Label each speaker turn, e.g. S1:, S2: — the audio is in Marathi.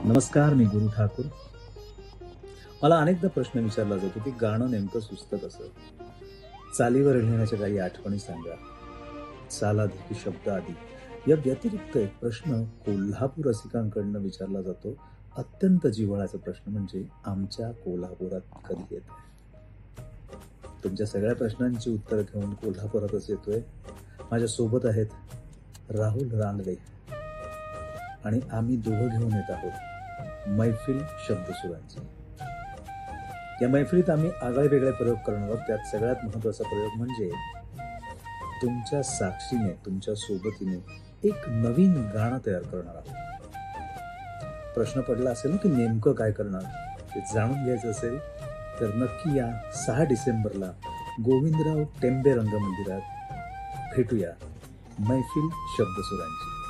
S1: नमस्कार, मी गुरु ठाकूर. मला अनेकदा प्रश्न विचारला जातो की गाणं नेमकं सुचतं कसं? चालीवर लिहिण्याच्या काही आठवणी सांगा. चाल आधी की शब्द आधी? या व्यतिरिक्त एक प्रश्न कोल्हापूर रसिकांकडनं विचारला जातो. अत्यंत जिव्हाळ्याचा प्रश्न म्हणजे आमच्या कोल्हापुरात कधी येताय? तुमच्या सगळ्या प्रश्नांची उत्तरं घेऊन कोल्हापुरातच येतोय. माझ्या सोबत आहेत राहुल रानडे आणि आम्ही दोघं घेऊन येत आहोत मैफिल शब्दसुरांची. या मैफिलीत आम्ही आगळे-वेगळे प्रयोग करणार आहोत. त्यात सगळ्यात महत्त्वाचा प्रयोग म्हणजे तुमच्या साक्षीने, तुमच्या सोबतीने एक नवीन गाणं तयार करणार आहोत. प्रश्न पडला असेल ना की नेमकं काय करणार? ते जाणून घ्यायचं असेल तर नक्की या 6 डिसेंबरला गोविंदराव टेंबे रंगमंदिरात भेटूया मैफिल शब्दसुरांची.